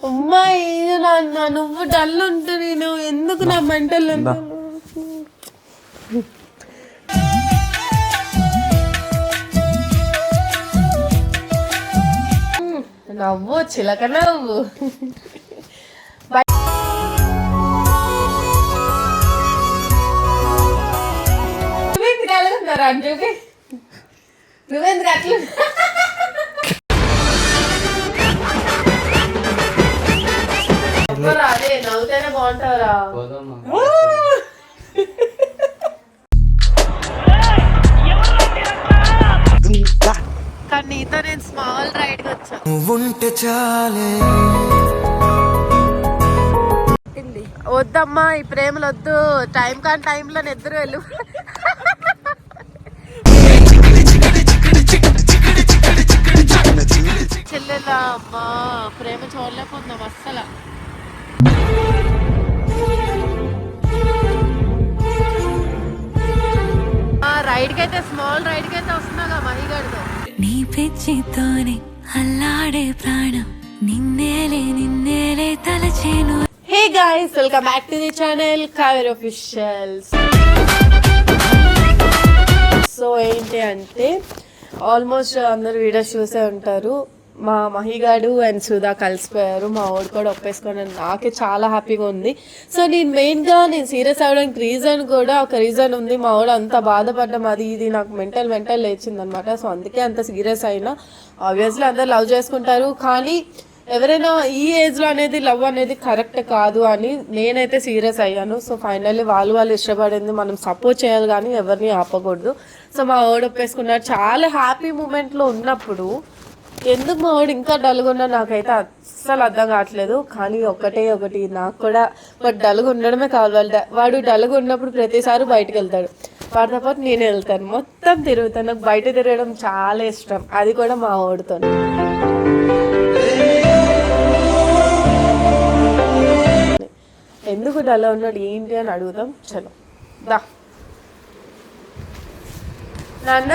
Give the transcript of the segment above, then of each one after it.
అమ్మాయి నువ్వు డల్ ఉంటు నేను ఎందుకు నా మెంటల్ నవ్వు చిలక నవ్వు అంజుకి నువ్వెందుకు అట్లా అదే నవ్వుతేనే బాగుంటావురా. కానీ నీతో నేను స్మాల్ రైడ్ వచ్చాను. వద్దమ్మా ఈ ప్రేమలు వద్దు. టైం కాని టైంలో నిద్ర వెళ్ళు. చెల్లెలా అమ్మా ప్రేమ చూడలేకపోతున్నాం అస్సలు. రైడ్ కి అయితే స్మాల్ రైడ్ కి అయితే వస్తున్నాగా మహిగాడితో. నీ పిచ్చితోనే అల్లాడే ప్రాణం నిన్నేలే తలచేను. Hey guys, welcome back to the channel Kaveri officials. So ఏంటి అంటే ఆల్మోస్ట్ అందరు వీడియోస్ చూసే ఉంటారు. మా మహిగాడు అండ్ సుధా కలిసిపోయారు. మా వాడు కూడా ఒప్పేసుకొని నాకే చాలా హ్యాపీగా ఉంది. సో నేను మెయిన్గా సీరియస్ అవ్వడానికి రీజన్ కూడా ఒక రీజన్ ఉంది. మా వాడు అంత బాధపడ్డం అది ఇది నాకు మెంటల్ లేచింది అనమాట. సో అందుకే అంత సీరియస్ అయినా. ఆబ్వియస్లీ అందరు లవ్ చేసుకుంటారు, కానీ ఎవరైనా ఈ ఏజ్లో అనేది లవ్ అనేది కరెక్ట్ కాదు అని నేనైతే సీరియస్ అయ్యాను. సో ఫైనల్లీ వాళ్ళు ఇష్టపడింది మనం సపోర్ట్ చేయాలి కానీ ఎవరిని ఆపకూడదు. సో మా వాడు ఒప్పేసుకున్నాడు. చాలా హ్యాపీ మూమెంట్లో ఉన్నప్పుడు ఎందుకు మా వాడు ఇంకా డల్గా నాకైతే అస్సలు అర్థం కావట్లేదు. కానీ ఒకటి నాకు కూడా బట్ డల్గా ఉండడమే కావాలి. వాడు డల్గా ఉన్నప్పుడు ప్రతిసారి బయటకు వెళ్తాడు. వాడితో పాటు నేను వెళ్తాను, మొత్తం తిరుగుతాను. నాకు బయట తిరగడం చాలా ఇష్టం, అది కూడా మా వాడితో. ఎందుకు డల్గా ఉన్నాడు ఏంటి అని అడుగుతాం. చలో దా నాన్న.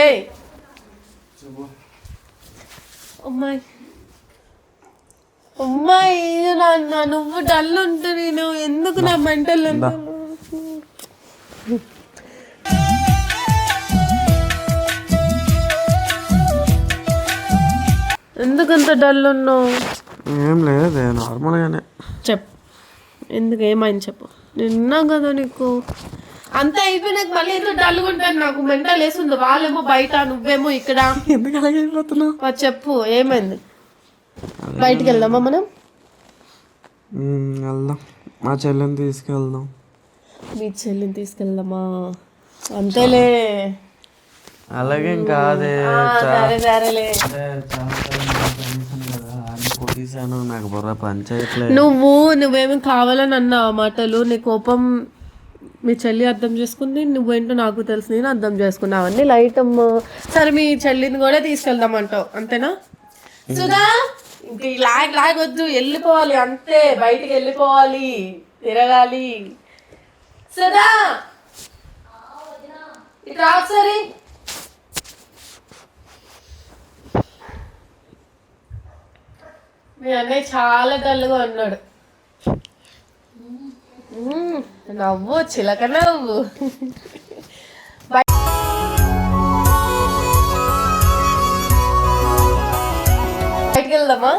ఏయ్ అమ్మాయి నువ్వు డల్ ఉంటు నేను ఎందుకు నా మెంటల్ ఎందుకంత డల్ ఉన్నావు? ఏం లేదు, నార్మల్గానే. చెప్పు ఎందుకు, ఏమైంది చెప్పు. నిన్నా కదా నీకు అంతా అయిపోయినాక మళ్ళీ ఎందుకు డల్గా ఉంటాను? నాకు మెంటల్ వేస్తుంది. వాళ్ళేమో బయట, నువ్వేమో ఇక్కడ. ఎందుకు అలాగే అయిపోతున్నావు? చెప్పు ఏమైంది? బయటికి వెళ్దామా మనం? వెళ్దాం, మా చెల్లిని తీసుకెళ్దాం. మీ చెల్లిని తీసుకెళ్దామా? అంతేలే. అలాగే కాదే, సరేలే. నాకు బుర్ర పంచాయట్లే. నువ్వేమి కావాలని అన్నా మాటలు. నీ కోపం మీ చెల్లి అర్థం చేసుకుంది, నువ్వేంటో నాకు తెలుసు, నేను అర్థం చేసుకున్నా. అవన్నీ లైట్ అమ్మ. సరే మీ చెల్లిని కూడా తీసుకెళ్దామంటావు అంతేనా? సుధా ఇంక లాగ్ వద్దు, వెళ్ళిపోవాలి అంతే. బయటికి వెళ్ళిపోవాలి, తిరగాలి. సుధా ఇటు రా ఒకసారి. మీ అన్నయ్య చాలా డల్గా ఉన్నాడు. నవ్వు చిలక నవ్వు. బయటికి వెళ్దామా?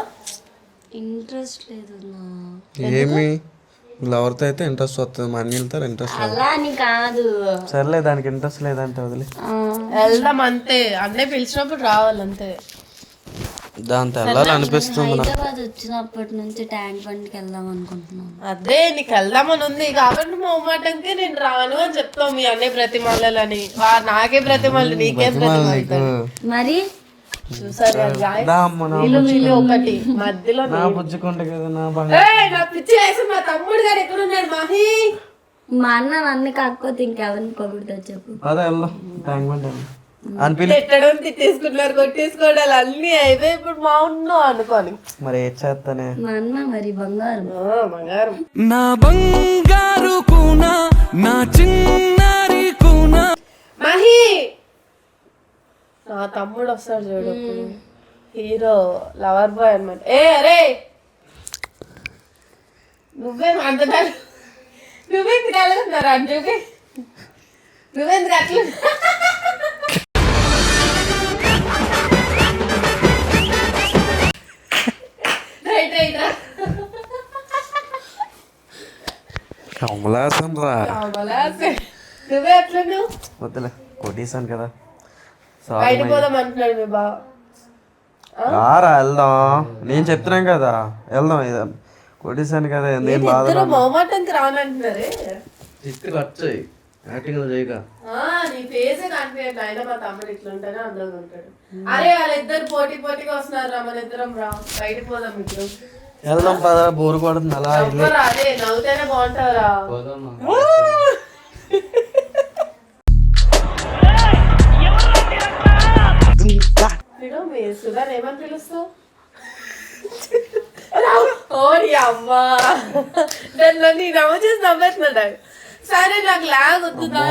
ఇంట్రెస్ట్ లేదు. ఏమి లవర్తో అయితే ఇంట్రెస్ట్ వస్తుంది, మన వెళ్తారు ఇంట్రెస్ట్ అలా అని కాదు. సర్లే, దానికి ఇంట్రెస్ట్ లేదంటే వదిలే. వెళ్దాం అంతే. అన్నయ్య పిలిచినప్పుడు రావాలంతే. దాంతో వెళ్ళాలనిపిస్తుంది. హైదరాబాద్ వచ్చినప్పటి నుంచి ట్యాంక్ బండ్కి వెళ్దాం అనుకుంటున్నాను. అదే నీకు వెళ్దామని ఉంది కాబట్టి మొహమాటంకి నేను రాను అని చెప్తావు. మీ అన్నయ్య ప్రతిమాలని నాకే ప్రతిమాలు, నీకే ప్రతిమాలు. మరి చూసారు ఒకటి మధ్యలో పుచ్చుకుంటే కదా నా పిచ్చి వేసి మా తమ్ముడు గారు ఎక్కడ ఉన్నాడు మహి? మా అన్న నన్ను కాకపోతే ఇంకెవరిని పొగుడుతా చెప్పు. అదే వెళ్దాం, ట్యాంక్ బండ్ తిట్టడం, తిట్టేసుకుంటున్నారు, కొట్టేసుకోవడాలు అన్ని అయితే ఇప్పుడు మా ఉన్నావు అనుకోని. మరి ఏం చేస్తానే? మా అన్న మరి బంగారం. నా బంగారు కూనా, నా చిన్నారి కూనా. మహి నా తమ్ముడు వస్తాడు చూడు హీరో లవర్ బాయ్ అనమాట. ఏ అరే నువ్వేం అంత నువ్వేందుకు కలుగుతున్నారా అంజుకి? నువ్వెందుకు అట్లా రైట్ రైట్ రా కమలాసం రా. నువ్వే అట్లా నువ్వు వద్దులే కొట్టేసాను కదా. బయట పోదాం అంటున్నాడు మీ బావ. రారా వెళ్దాం, నేను చెప్తున్నాను కదా వెళ్దాం. కొట్టేసాను కదా నేను బాధ. ఇద్దరు మొహమాటానికి రానంటున్నారే. చిత్తి ఖర్చు యాక్టింగ్ చేయక. నీ ఫేస్ కనిపించట్లేదు. అయినా మా తమ్ముడు ఇట్లుంటేనే అందంగా ఉంటాడు. అరే వాళ్ళిద్దరు పోటీగా వస్తున్నారు రా, మన ఇద్దరం రా బయట పోదాం. ఇద్దరు వెళ్దాం పదా, బోరు కొడుతుంది అలా. అదే నవ్వుతేనే బాగుంటారా. మీరు మీ సుధాన్ ఏమని పిలుస్తావు? ఓడి అమ్మా దాంట్లో నీ నవ్వు చేసి నవ్వేస్తున్నాడు. సరే నాకు లాగ్ వద్దుదా.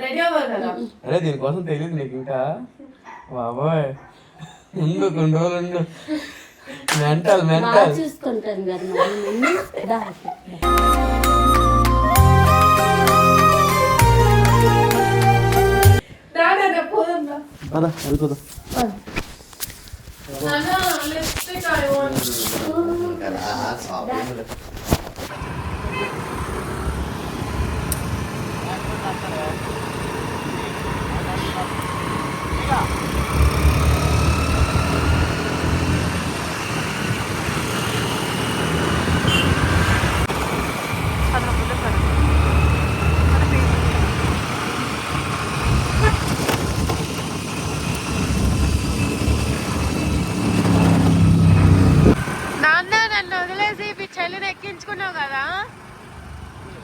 రెడీ అవ్వాలి కదా. అరే దీనికోసం తెలియదు నీకు ఇంకా. బాబోయ్ ఉండు కొన్ని రోజులు ఉండు. మెంటల్ చూసుకుంటాను కదా. పద వెళ్ళిపోదాం. చెల్లిని ఎక్కించుకున్నావు కదా,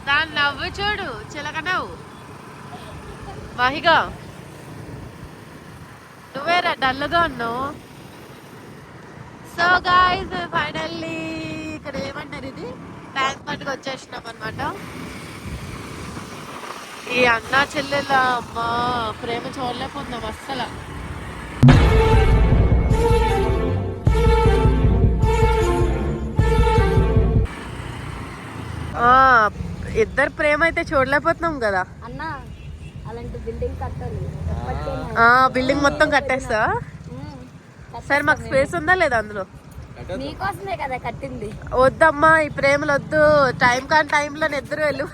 దాన్ని నవ్వు చూడు, చిలక నవ్వు. మహిగా నువ్వేరా డల్గా ఉన్నావు. సో గాయ్స్ ఫైనల్లీ ఇక్కడ ఏమంటారు ఇది ట్యాంక్ బండ్కి వచ్చేసినాం అనమాట. ఈ అన్నా చెల్లెల అమ్మా ప్రేమ చూడలేకపోతున్నాం అస్సలు. ఇద్దరు ప్రేమ అయితే చూడలేకపోతున్నాం కదా అన్నా. అలాంటి బిల్డింగ్ కట్టాలి. బిల్డింగ్ మొత్తం కట్టేస్తా. సరే మాకు స్పేస్ ఉందా లేదా అందులో? మీకోసమే కదా కట్టింది. వద్దమ్మా ఈ ప్రేమలు వద్దు. టైం కాని టైంలో నిద్ర వెళ్ళు.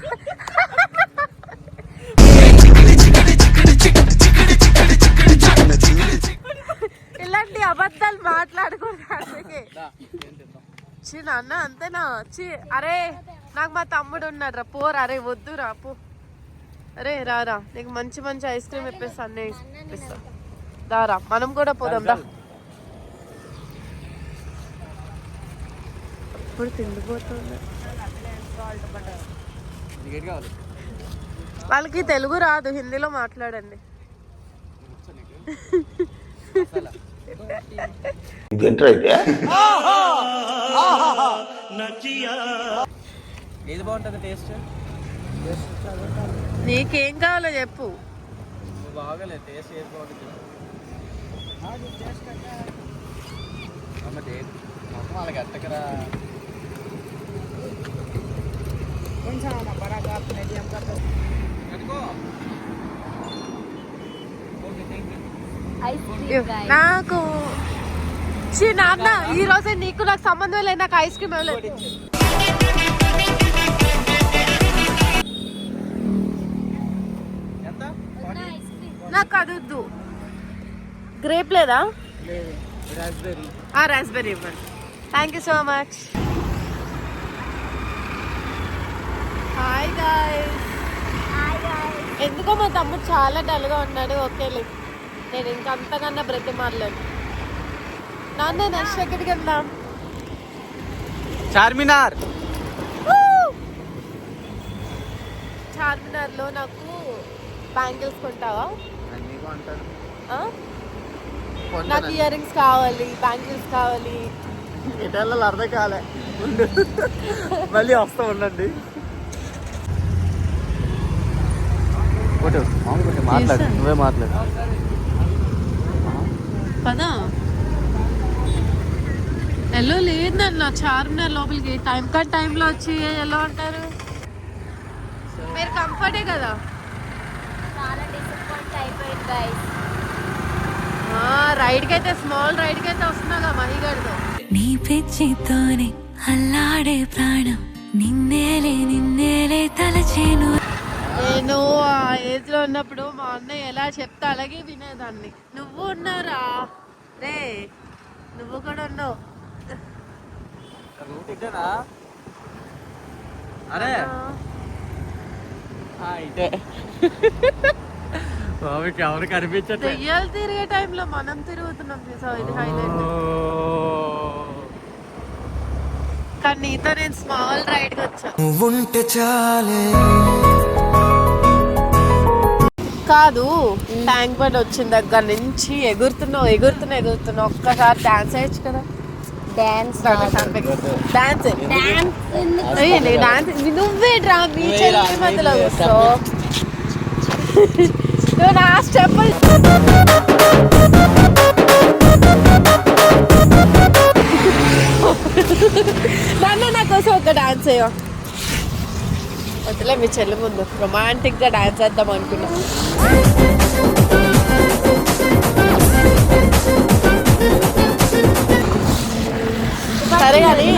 ఇలాంటి అబద్ధాలు మాట్లాడకూడదు. నాన్న అంతేనా? అరే నాకు మా తమ్ముడు ఉన్నాడు రా, పోరా. అరే వద్దు రా పో. అరే రారా, నీకు మంచి మంచి ఐస్ క్రీమ్ ఇప్పిస్తా, అన్నీ ఇప్పిస్తా. దారా మనం కూడా పోదాం దా. ఇప్పుడు తిండిపోతుంది. వాళ్ళకి తెలుగు రాదు, హిందీలో మాట్లాడండి. ఏది బాగుంటుంది టేస్ట్? నీకేం కావాలో చెప్పు. బాగాలేదు టేస్ట్ ఏది బాగుంటుంది? వాళ్ళకి ఎట్టకరా నాకు నాన్న ఈ రోజే నీకు నాకు సంబంధం లేదు. నాకు ఐస్ క్రీమ్ ఇవ్వలేదు. నాకు అదొద్దు. గ్రేప్ లేదా? రాస్బెర్రీ ఇవ్వండి. Thank you so much. Hi guys. ఎందుకో మా తమ్ముడు చాలా డల్గా ఉన్నాడు. ఓకేలే, నేను ఇంకా అంతకన్నా బ్రతిమారలేను. నాన్న నెక్స్ట్ ఎక్కడికి వెళ్దాం? చార్మినార్. చార్మినార్లో నాకు బ్యాంగిల్స్ కొంటావా? నాకు ఇయర్ రింగ్స్ కావాలి, బ్యాంగిల్స్ కావాలి. ఇటల్లో అర్థం కాలే, మళ్ళీ వస్తూ ఉండండి. కొట్టు మామూలు కొట్టు మాట్లాడు నువ్వే మాట్లాడు పదా ఎల్లో లేదు నన్ను చార్మినార్ లోపలికి టైంలో వచ్చి ఎలా అంటారు మీరు కంఫర్టే కదా చాలా డిసప్పాయింట్ అయిపోయింది గైస్. రైడ్కి అయితే స్మాల్ రైడ్కి అయితే వస్తున్నాగా మహిగడ్తో నీ పిచ్చితోనే అల్లాడే ప్రాణం నిన్నేలే తలచేను. నేను ఆ ఏజ్ లో ఉన్నప్పుడు మా అన్నయ్య ఎలా చెప్తే అలాగే వినేదాన్ని. నువ్వు ఉన్నారా రే, నువ్వు కూడా ఉన్నావు. అరే ఇదే బాబుకి ఎవరు కనిపించట్లేదు. దెయ్యాలు తిరిగే టైంలో మనం తిరుగుతున్నాం చూసావు, ఇది హైలైట్. కానీ నీతో నేను స్మాల్ రైడ్ కి వచ్చా. కాదు ట్యాంక్ బండ్ వచ్చిన దగ్గర నుంచి ఎగురుతున్నా ఒక్కసారి డాన్స్ వేయచ్చు కదా. డాన్స్ డాన్స్ నువ్వే డ్రా మీ చెల్లి మధ్యలో కూర్చో. నువ్వు నా స్టెప్ నన్ను నా కోసం ఒక డాన్స్ వేయో. వద్దులే మీ చెల్లి ముందు రొమాంటిక్ గా డాన్స్ వేద్దాం అనుకున్నా. సరే కానీ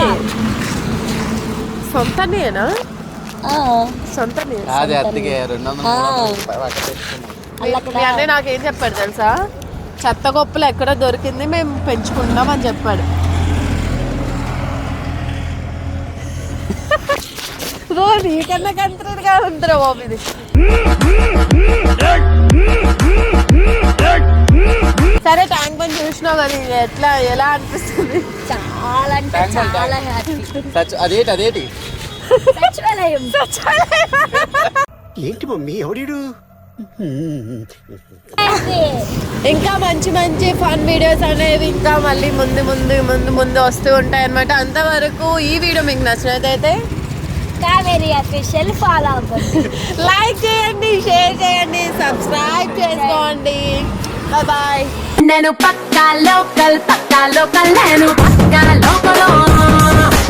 సొంతనేనా సొంతనే అదే అద్దెకే 200 మీ అన్నయ్య నాకేం చెప్పాడు తెలుసా, చెత్త గొప్పలు ఎక్కడ దొరికింది మేము పెంచుకుంటాం అని చెప్పాడు. నీకన్నా కంత్రుడుగా ఉందిరా బాబు ఇది. సరే ట్యాంక్ బండ్ చూసినావు కదా, ఇది ఎలా అనిపిస్తుంది? చాలా అంటే చాలా హ్యాపీ. అదేటి సచివాలయం ఏంటి మమ్మీ ఎవడు ఇంకా మంచి మంచి ఫన్ వీడియోస్ అనేవి ఇంకా మళ్ళీ ముందు వస్తూ ఉంటాయి అన్నమాట. అంతవరకు ఈ వీడియో మీకు నచ్చినట్లయితే కావేరి అఫీషియల్ ఫాలో అవ్వండి, లైక్ చేయండి, షేర్ చేయండి, సబ్స్క్రైబ్ చేసుకోండి. బాయ్. నేను పక్కా లోకల్ నేను పక్కా లోకల్